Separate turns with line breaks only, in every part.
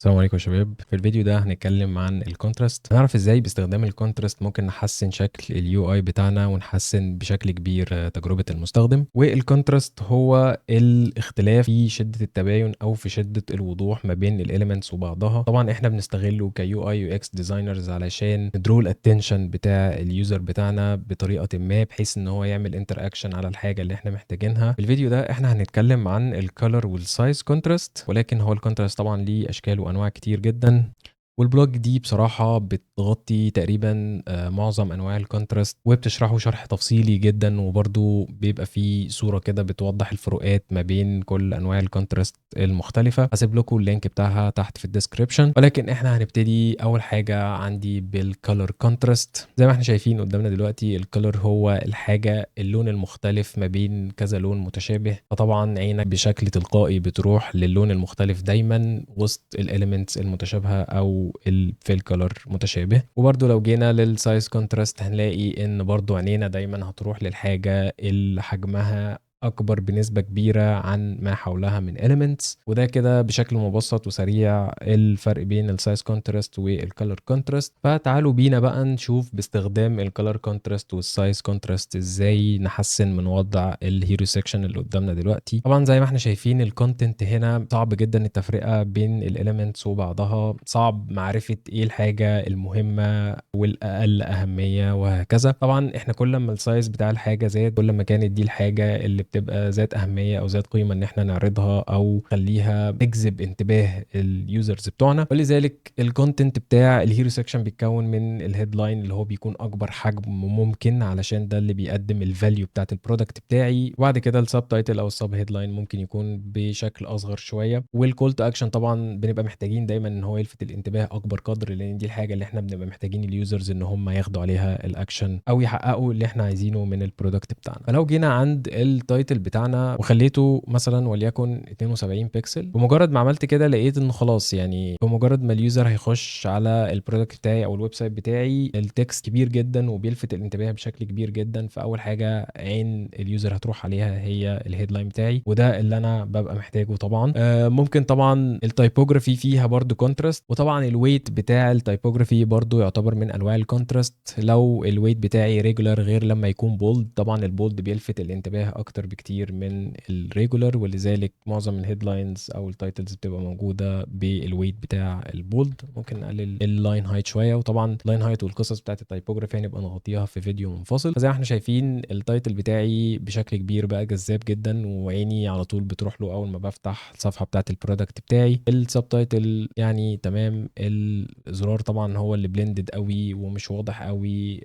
السلام عليكم يا شباب. في الفيديو ده هنتكلم عن الكونتراست، هنعرف ازاي باستخدام الكونتراست ممكن نحسن شكل اليو اي بتاعنا ونحسن بشكل كبير تجربة المستخدم. والكونتراست هو الاختلاف في شدة التباين او في شدة الوضوح ما بين الاليمنتس وبعضها. طبعا احنا بنستغله كيو اي يو اكس ديزاينرز علشان ندرو الاتنشن بتاع اليوزر بتاعنا بطريقة ما، بحيث ان هو يعمل انتر اكشن على الحاجة اللي احنا محتاجينها. في الفيديو ده احنا هنتكلم عن الكالر والسايز كونتراست، ولكن هو الكونتراست طبعا ليه اشكال وانواع كتير جدا، والبلوج دي بصراحة بتغطي تقريبا معظم أنواع الكونتراست وبتشرحه شرح تفصيلي جدا، وبرضو بيبقى فيه صورة كده بتوضح الفروقات ما بين كل أنواع الكونتراست المختلفة. هسيب لكم اللينك بتاعها تحت في الديسكريبشن، ولكن احنا هنبتدي أول حاجة عندي بالكالر كونتراست. زي ما احنا شايفين قدامنا دلوقتي، الكالر هو الحاجة اللون المختلف ما بين كذا لون متشابه، فطبعا عينك بشكل تلقائي بتروح للون المختلف دايما وسط الاليمنتس المتشابهة أو الفيل كولر متشابه. وبرده لو جينا للسايز كونتراست هنلاقي ان برضو عينينا دايما هتروح للحاجة اللي حجمها اكبر بنسبة كبيرة عن ما حولها من elements. وده كده بشكل مبسط وسريع الفرق بين السايز كونتراست والكالر كونتراست. فتعالوا بينا بقى نشوف باستخدام الكالر كونتراست والسايز كونتراست ازاي نحسن من وضع الهيرو سيكشن اللي قدامنا دلوقتي. طبعا زي ما احنا شايفين الكونتنت هنا صعب جدا التفرقة بين الاليمنتس وبعضها، صعب معرفة ايه الحاجة المهمة والاقل اهمية وهكذا. طبعا احنا كل ما السايز بتاع الحاجة زاد، كل ما كانت دي الحاجة اللي بتبقى ذات اهمية او ذات قيمة ان احنا نعرضها او نخليها تجذب انتباه اليوزرز بتوعنا. ولذلك الكونتنت بتاع الهيرو سيكشن بيتكون من الهيدلاين اللي هو بيكون اكبر حجم ممكن، علشان ده اللي بيقدم الفاليو بتاعت البرودكت بتاعي. وبعد كده السب تايتل او السب هيدلاين ممكن يكون بشكل اصغر شويه. والكول تو اكشن طبعا بنبقى محتاجين دايما ان هو يلفت الانتباه اكبر قدر، لان دي الحاجه اللي احنا بنبقى محتاجين اليوزرز ان هم ياخدوا عليها الاكشن او يحققوا اللي احنا عايزينه من البرودكت بتاعنا. فلو جينا عند التايتل بتاعنا وخليته مثلا وليكن 72 بكسل، بمجرد ما عملت كده لقيت انه خلاص، يعني بمجرد ما اليوزر هيخش على البرودكت بتاعي او الويب سايت بتاعي التكست كبير جدا وبيلفت الانتباه بشكل كبير جدا. فاول حاجه عين اليوزر هتروح عليها هي الهيدلاين بتاعي، وده اللي انا ببقى محتاجه. طبعا ممكن طبعا التايبوجرافي فيها برضو كونتراست، وطبعا الويت بتاع التايبوجرافي برضو يعتبر من انواع الكونتراست. لو الويت بتاعي ريجولار غير لما يكون بولد، طبعا البولد بيلفت الانتباه اكتر بكتير من الريجولار، ولذلك معظم الهيدلاينز او التايتلز بتبقى موجوده بالويت بتاع البولد. ممكن نقلل اللاين هايت شويه، وطبعا اللاين هايت والقصص بتاعت التايبوجرافي هنبقى نغطيها في فيديو منفصل. فزي ما احنا شايفين التايتل بتاعي بشكل كبير بقى جذاب جدا، وعيني على طول بتروح له اول ما بفتح الصفحه بتاعت البرودكت بتاعي. السب تايتل يعني تمام، الزرار طبعا هو اللي بلندد قوي ومش واضح قوي،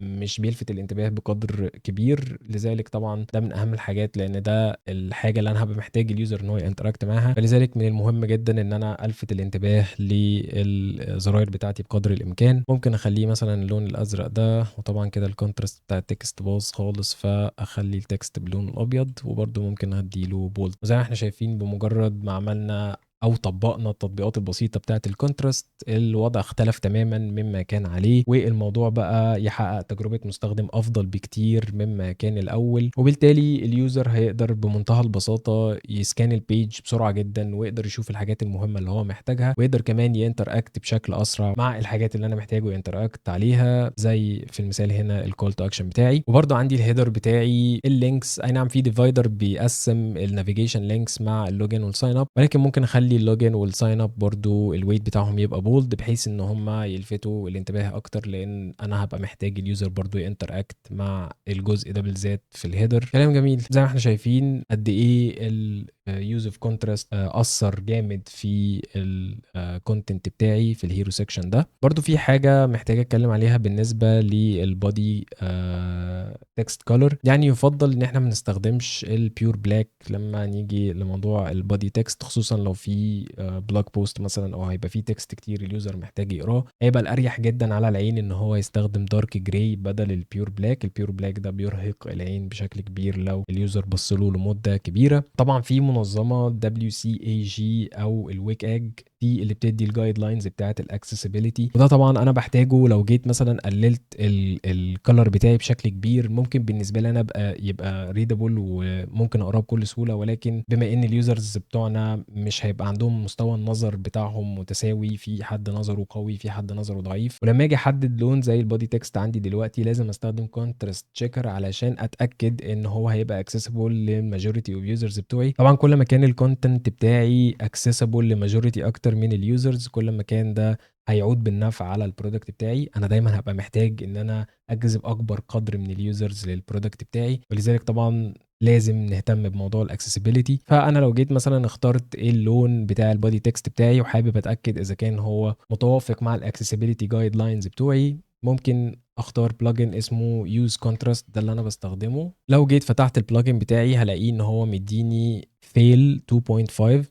مش بيلفت الانتباه بقدر كبير. لذلك طبعا ده من اهم الحاجات، لان ده الحاجه اللي انا هبقى محتاج اليوزر ان هو ينتراكت معاها. فلذلك من المهم جدا ان انا الفت الانتباه للزراير بتاعتي بقدر الامكان. ممكن اخليه مثلا اللون الازرق ده، وطبعا كده الكونتراست بتاع التكست باظ خالص، فاخلي التكست باللون الابيض. وبرده ممكن اديله بولد. وزي ما احنا شايفين بمجرد ما عملنا او طبقنا التطبيقات البسيطه بتاعه الكونتراست، الوضع اختلف تماما مما كان عليه، والموضوع بقى يحقق تجربه مستخدم افضل بكتير مما كان الاول. وبالتالي اليوزر هيقدر بمنتهى البساطه يسكان البيج بسرعه جدا، ويقدر يشوف الحاجات المهمه اللي هو محتاجها، ويقدر كمان ينتراكت بشكل اسرع مع الحاجات اللي انا محتاجه ينتراكت عليها، زي في المثال هنا الكول تو اكشن بتاعي. وبرده عندي الهيدر بتاعي اللينكس، اي نعم في ديفايدر بيقسم النافيجيشن لينكس مع اللوجن والساين اب، ولكن ممكن اخلي اللوجن والساين اب برضو الويت بتاعهم يبقى بولد، بحيث ان هم يلفتوا الانتباه اكتر، لان انا هبقى محتاج اليوزر برضو ينتراكت مع الجزء ده بالذات في الهيدر. كلام جميل. زي ما احنا شايفين قد ايه اليوز اوف كونتراست اثر جامد في الكونتنت بتاعي في الهيرو سيكشن ده. برضو في حاجه محتاج اتكلم عليها بالنسبه للبودي تكست كولر. يعني يفضل ان احنا ما نستخدمش البيور بلاك لما نيجي لموضوع البودي تكست، خصوصا لو في بلوج بوست مثلا او هيبقى في تكست كتير اليوزر محتاج يقراه. هيبقى الاريح جدا على العين ان هو يستخدم دارك جراي بدل البيور بلاك. البيور بلاك ده بيرهق العين بشكل كبير لو اليوزر بص له لمده كبيره. طبعا في منظمه WCAG او الويك اج دي اللي بتدي الجايد لاينز بتاعه الاكسسبيليتي، وده طبعا انا بحتاجه لو جيت مثلا قللت الكلر بتاعي بشكل كبير. ممكن بالنسبه لي انا يبقى ريدابل وممكن اقراه بكل سهوله، ولكن بما ان اليوزرز بتوعنا مش هيبقى عندهم مستوى النظر بتاعهم متساوي، في حد نظره قوي في حد نظره ضعيف، ولما اجي احدد لون زي البودي تكست عندي دلوقتي لازم استخدم كونتراست تشيكر علشان اتاكد ان هو هيبقى اكسسبل للماجوريتي اوف يوزرز بتوعي. طبعا كل ما كان الكونتنت بتاعي اكسسبل لماجوريتي اكتر من اليوزرز، كل ما كان ده هيعود بالنفع على البرودكت بتاعي. انا دايما هبقى محتاج ان انا اجذب اكبر قدر من اليوزرز للبرودكت بتاعي، ولذلك طبعا لازم نهتم بموضوع الاكسسبيليتي. فانا لو جيت مثلا اخترت ايه اللون بتاع البودي تكست بتاعي وحابب اتاكد اذا كان هو متوافق مع الاكسسبيليتي جايد لاينز بتوعي، ممكن اختار بلجن اسمه يوز كونتراست، ده اللي انا بستخدمه. لو جيت فتحت البلجن بتاعي هلاقيه ان هو مديني فيل 2.5.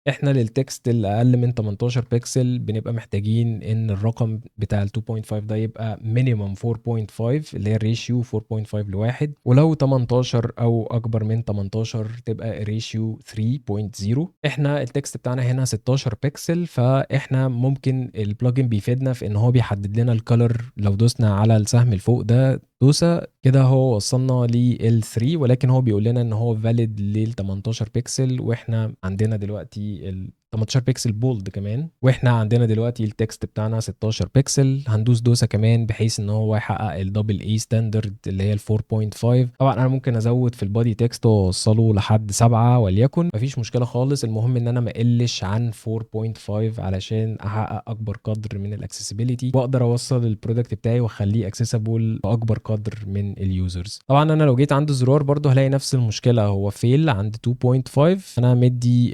احنا للتكست اللي اقل من 18 بكسل بنبقى محتاجين ان الرقم بتاع ال 2.5 ده يبقى مينيمم 4.5 اللي هي الريشيو 4.5 لواحد، ولو 18 او اكبر من 18 تبقى الريشيو 3.0. احنا التكست بتاعنا هنا 16 بكسل، فاحنا ممكن البلجن بيفيدنا في ان هو بيحدد لنا الكالر. لو دوسنا على السهم الفوق ده دوسة كده هو وصلنا لل 3، ولكن هو بيقول لنا ان هو فاليد لل 18 بكسل، واحنا عندنا دلوقتي ال 18 بكسل بولد كمان، واحنا عندنا دلوقتي التكست بتاعنا 16 بكسل. هندوس دوسة كمان بحيث ان هو يحقق الدبل اي ستاندرد اللي هي ال 4.5. طبعا انا ممكن ازود في البودي تكست واوصله لحد 7 وليكن، مفيش مشكلة خالص. المهم ان انا ما اقلش عن 4.5 علشان احقق اكبر قدر من الاكسسبيليتي واقدر اوصل البرودكت بتاعي واخليه اكسسبل باكبر قدر من اليوزرز. طبعا انا لو جيت عند الزرار برضو هلاقي نفس المشكله، هو فيل عند 2.5. انا مدي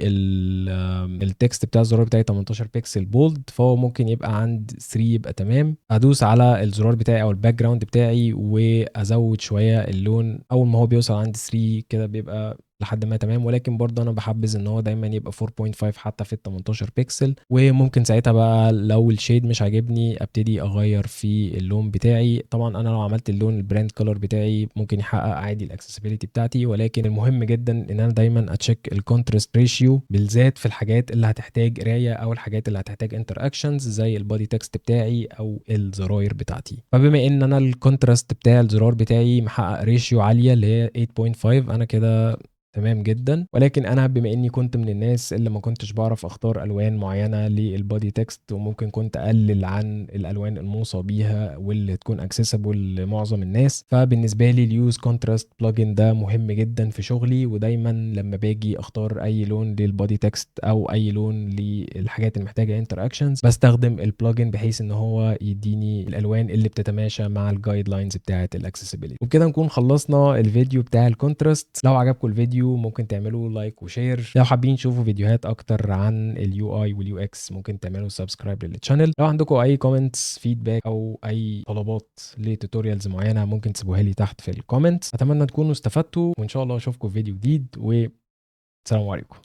التكست بتاع الزرار بتاعي 18 بكسل بولد، فهو ممكن يبقى عند 3 يبقى تمام. ادوس على الزرار بتاعي او الباك جراوند بتاعي وازود شويه اللون. اول ما هو بيوصل عند 3 كده بيبقى لحد ما تمام، ولكن برضه انا بحبذ ان هو دايما يبقى 4.5 حتى في ال 18 بكسل. وممكن ساعتها بقى لو الشيد مش عاجبني ابتدي اغير في اللون بتاعي. طبعا انا لو عملت اللون البراند كولر بتاعي ممكن يحقق عادي الاكسسبيليتي بتاعتي، ولكن المهم جدا ان انا دايما اتشيك الكونتراست ريشيو، بالذات في الحاجات اللي هتحتاج قرايه او الحاجات اللي هتحتاج انتر اكشنز زي البودي تكست بتاعي او الزراير بتاعتي. فبما ان انا الكونتراست بتاع الزرار بتاعي محقق ريشيو عاليه اللي هي 8.5، انا كده تمام جدا. ولكن انا بما اني كنت من الناس اللي ما كنتش بعرف اختار الوان معينه للبودي تكست، وممكن كنت اقلل عن الالوان الموصى بيها واللي تكون اكسسبل لمعظم الناس، فبالنسبه لي اليوز كونتراست بلجن ده مهم جدا في شغلي. ودايما لما باجي اختار اي لون للبودي تكست او اي لون للحاجات اللي محتاجه انتر اكشنز بستخدم البلجن بحيث ان هو يديني الالوان اللي بتتماشى مع الجايد لاينز بتاعه الاكسسبيليتي. وبكده نكون خلصنا الفيديو بتاع الكونتراست. لو عجبكم الفيديو ممكن تعملوا لايك وشير. لو حابين تشوفوا فيديوهات اكتر عن اليو اي واليو اكس ممكن تعملوا سبسكرايب للتشانل. لو عندكم اي كومنتس فيدباك او اي طلبات لتوتوريالز معينه ممكن تسيبوها لي تحت في الكومنتس. اتمنى تكونوا استفدتوا، وان شاء الله اشوفكم في فيديو جديد، والسلام عليكم.